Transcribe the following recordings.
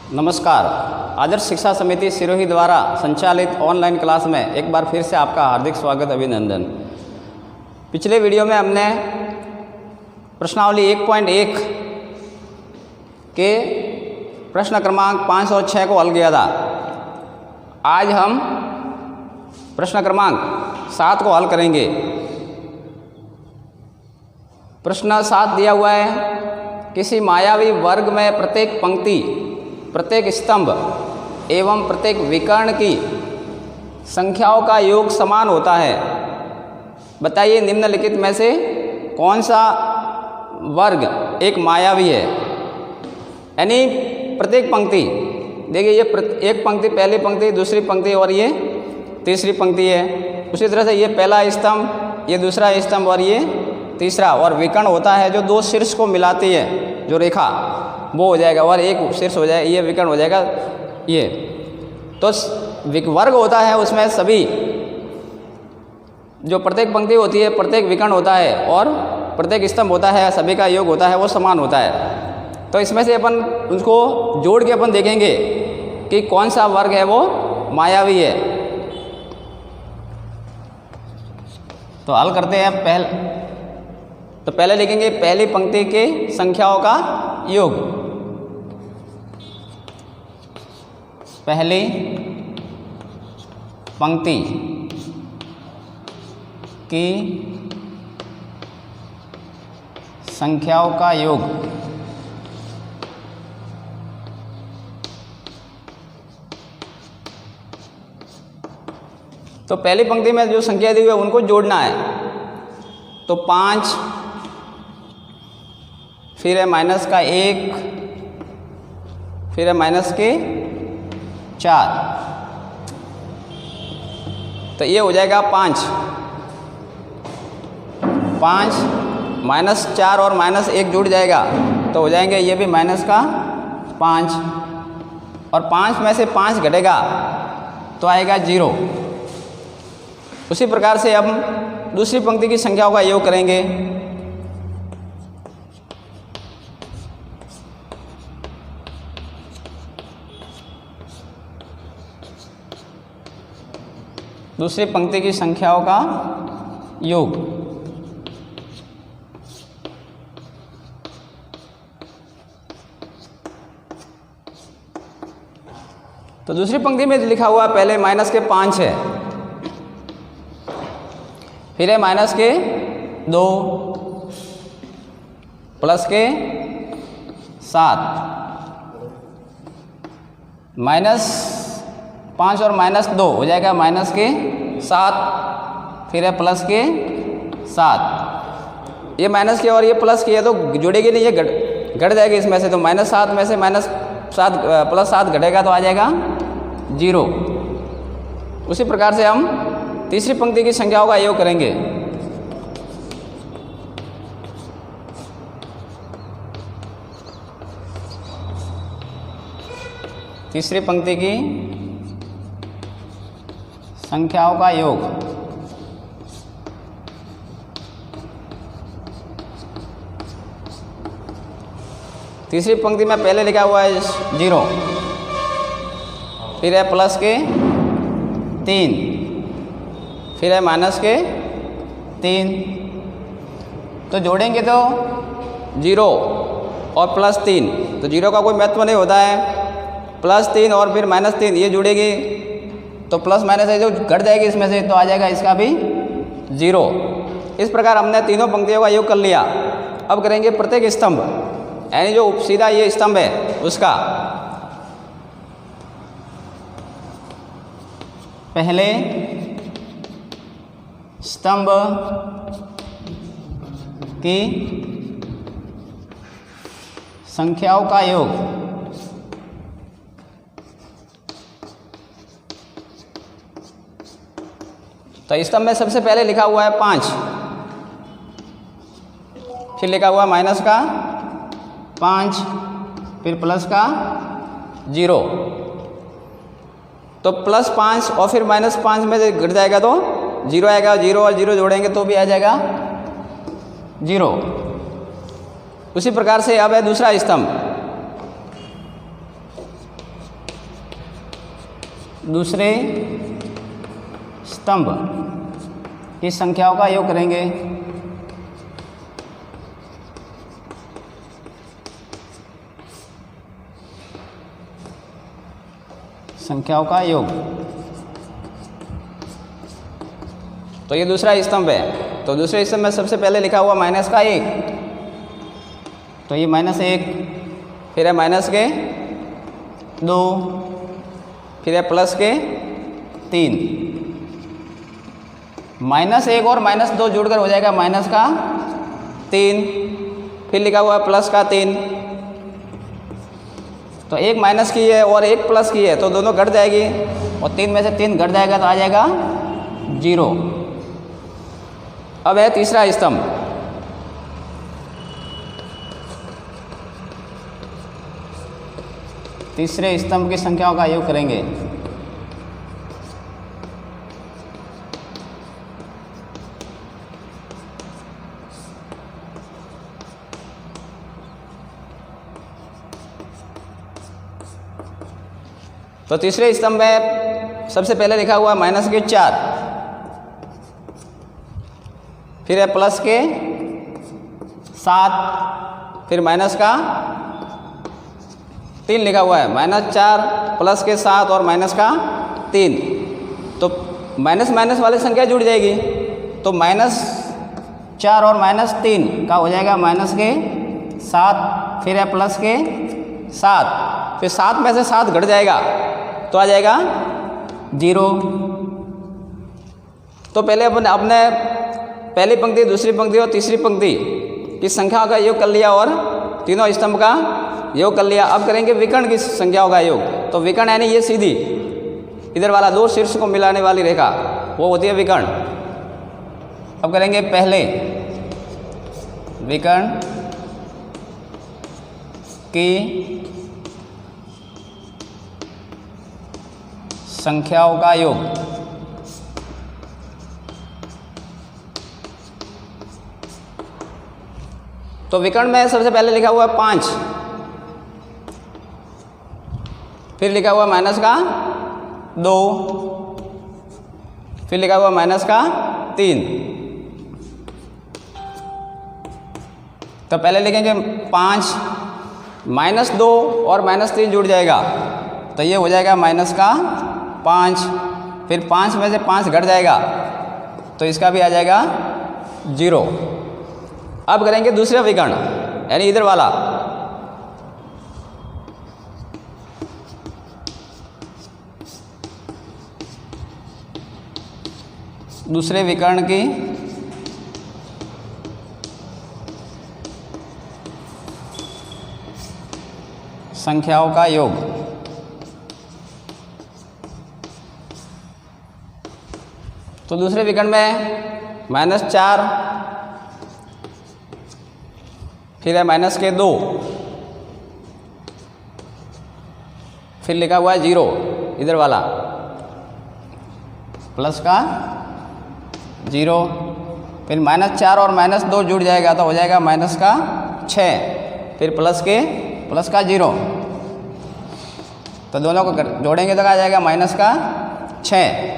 नमस्कार। आदर्श शिक्षा समिति सिरोही द्वारा संचालित ऑनलाइन क्लास में एक बार फिर से आपका हार्दिक स्वागत, अभिनंदन। पिछले वीडियो में हमने प्रश्नावली 1.1 के प्रश्न क्रमांक 5 और 6 को हल किया था। आज हम प्रश्न क्रमांक 7 को हल करेंगे। प्रश्न 7 दिया हुआ है, किसी मायावी वर्ग में प्रत्येक पंक्ति, प्रत्येक स्तंभ एवं प्रत्येक विकर्ण की संख्याओं का योग समान होता है। बताइए निम्नलिखित में से कौन सा वर्ग एक मायावी है। यानी प्रत्येक पंक्ति, देखिए ये एक पंक्ति, पहली पंक्ति, दूसरी पंक्ति और ये तीसरी पंक्ति है। उसी तरह से ये पहला स्तंभ, ये दूसरा स्तंभ और ये तीसरा। और विकर्ण होता है जो दो शीर्ष को मिलाती है, जो रेखा वो हो जाएगा, और एक शीर्ष हो जाएगा, ये विकर्ण हो जाएगा। ये तो वर्ग होता है, उसमें सभी जो प्रत्येक पंक्ति होती है, प्रत्येक विकर्ण होता है और प्रत्येक स्तंभ होता है, सभी का योग होता है, वो समान होता है। तो इसमें से अपन उसको जोड़ के अपन देखेंगे कि कौन सा वर्ग है वो मायावी है। तो हल करते हैं। पहले लिखेंगे पहली पंक्ति के संख्याओं का योग। पहली पंक्ति की संख्याओं का योग। तो पहली पंक्ति में जो संख्या दी हुई है उनको जोड़ना है। तो 5, फिर है माइनस का 1, फिर है माइनस के 4। तो ये हो जाएगा 5 माइनस 4 और माइनस 1 जुड़ जाएगा तो हो जाएंगे ये भी माइनस का 5। और 5 में से 5 घटेगा तो आएगा 0। उसी प्रकार से अब दूसरी पंक्ति की संख्याओं का योग करेंगे। दूसरी पंक्ति की संख्याओं का योग। तो दूसरी पंक्ति में लिखा हुआ पहले माइनस के 5 है, फिर है माइनस के 2, प्लस के 7। माइनस 5 और माइनस 2 हो जाएगा माइनस के 7, फिर है प्लस के 7। ये माइनस के और ये प्लस की है तो जुड़ेगी नहीं, ये घट जाएगी इसमें से। तो माइनस 7 में से माइनस 7 प्लस 7 घटेगा तो आ जाएगा 0। उसी प्रकार से हम तीसरी पंक्ति की संख्याओं का योग करेंगे। तीसरी पंक्ति की संख्याओं का योग। तीसरी पंक्ति में पहले लिखा हुआ है 0, फिर है प्लस के 3, फिर है माइनस के 3। तो जोड़ेंगे तो 0 और प्लस 3, तो 0 का कोई महत्व नहीं होता है। प्लस 3 और फिर माइनस 3 ये जुड़ेगी तो प्लस माइनस है जो घट जाएगी इसमें से, तो आ जाएगा इसका भी 0। इस प्रकार हमने तीनों पंक्तियों का योग कर लिया। अब करेंगे प्रत्येक स्तंभ, यानी जो सीधा ये स्तंभ है उसका। पहले स्तंभ की संख्याओं का योग। तो स्तंभ में सबसे पहले लिखा हुआ है 5, फिर लिखा हुआ माइनस का 5, फिर प्लस का 0। तो प्लस 5 और फिर माइनस 5 में से घट जाएगा तो 0 आएगा। 0 और 0 जोड़ेंगे तो भी आ जाएगा 0। उसी प्रकार से अब है दूसरा स्तंभ। दूसरे स्तंभ की संख्याओं का योग करेंगे। संख्याओं का योग। तो ये दूसरा स्तंभ है। तो दूसरे स्तंभ में सबसे पहले लिखा हुआ माइनस का 1, तो ये -1, फिर है माइनस के 2, फिर है प्लस के 3। -1 और -2 जोड़कर हो जाएगा माइनस का 3, फिर लिखा हुआ है प्लस का 3। तो एक माइनस की है और एक प्लस की है, तो दोनों घट जाएगी, और 3 में से 3 घट जाएगा तो आ जाएगा 0। अब है तीसरा स्तंभ। तीसरे स्तंभ की संख्याओं का योग करेंगे। तो तीसरे स्तंभ में सबसे पहले लिखा हुआ माइनस के 4, फिर है प्लस के 7, फिर माइनस का 3 लिखा हुआ है। -4 प्लस के 7 और माइनस का 3, तो माइनस माइनस वाली संख्या जुड़ जाएगी, तो -4 और -3 का हो जाएगा माइनस के 7, फिर है प्लस के 7, फिर 7 में से 7 घट जाएगा तो आ जाएगा 0। तो पहले अपने पहली पंक्ति, दूसरी पंक्ति और तीसरी पंक्ति की संख्याओं का योग कर लिया और तीनों स्तंभ का योग कर लिया। अब करेंगे विकर्ण की संख्याओं का योग। तो विकर्ण यानी ये सीधी इधर वाला 2 शीर्ष को मिलाने वाली रेखा, वो होती है विकर्ण। अब करेंगे पहले विकर्ण की संख्याओं का योग। तो विकर्ण में सबसे पहले लिखा हुआ है 5, फिर लिखा हुआ माइनस का 2, फिर लिखा हुआ माइनस का 3। तो पहले लिखेंगे 5, -2 और -3 जुड़ जाएगा, तो ये हो जाएगा माइनस का 5, फिर 5 में से 5 घट जाएगा तो इसका भी आ जाएगा 0। अब करेंगे दूसरा विकर्ण यानी इधर वाला। दूसरे विकर्ण की संख्याओं का योग। तो दूसरे विकर्ण में -4, फिर है माइनस के 2, फिर लिखा हुआ है 0 इधर वाला, प्लस का 0, फिर -4 और -2 जुड़ जाएगा तो हो जाएगा माइनस का 6, फिर प्लस का 0। तो दोनों को जोड़ेंगे तो आ जाएगा माइनस का 6।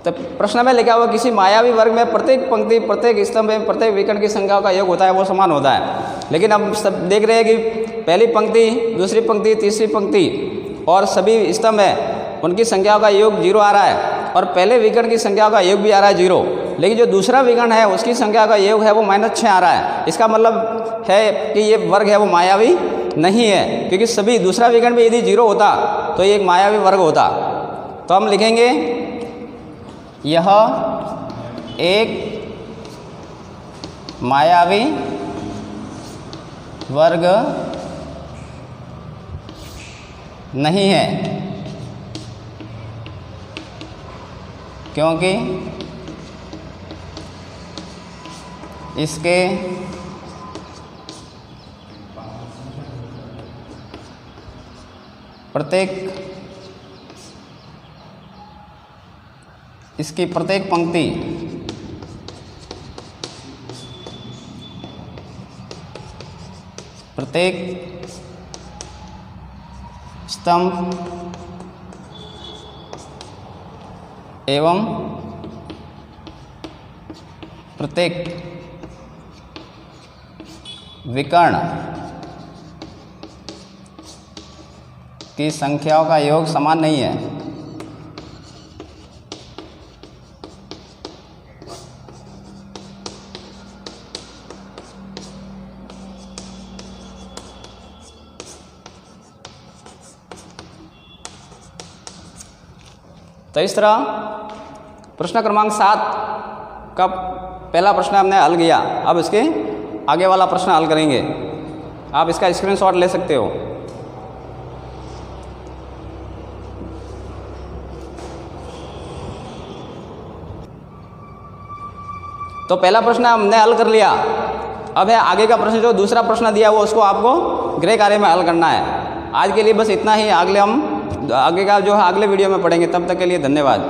तो प्रश्न में लिखा हुआ किसी मायावी वर्ग में प्रत्येक पंक्ति, प्रत्येक स्तंभ में प्रत्येक विकर्ण की संख्याओं का योग होता है, वो समान होता है। लेकिन अब सब देख रहे हैं कि पहली पंक्ति, दूसरी पंक्ति, तीसरी पंक्ति और सभी स्तंभ हैं, उनकी संख्याओं का योग 0 आ रहा है, और पहले विकर्ण की संख्याओं का योग भी आ रहा है 0। लेकिन जो दूसरा विकर्ण है उसकी संख्या का योग है वो -6 आ रहा है। इसका मतलब है कि ये वर्ग है वो मायावी नहीं है, क्योंकि सभी दूसरा विकर्ण भी यदि 0 होता तो ये एक मायावी वर्ग होता। तो हम लिखेंगे यह एक मायावी वर्ग नहीं है, क्योंकि इसके इसकी प्रत्येक पंक्ति प्रत्येक स्तंभ एवं प्रत्येक विकर्ण की संख्याओं का योग समान नहीं है। तो इस तरह प्रश्न क्रमांक 7 का पहला प्रश्न हमने हल किया। अब इसके आगे वाला प्रश्न हल करेंगे। आप इसका स्क्रीनशॉट ले सकते हो। तो पहला प्रश्न हमने हल कर लिया। अब है आगे का प्रश्न, जो दूसरा प्रश्न दिया हुआ उसको आपको गृह कार्य में हल करना है। आज के लिए बस इतना ही। आगे का जो है अगले वीडियो में पढ़ेंगे। तब तक के लिए धन्यवाद।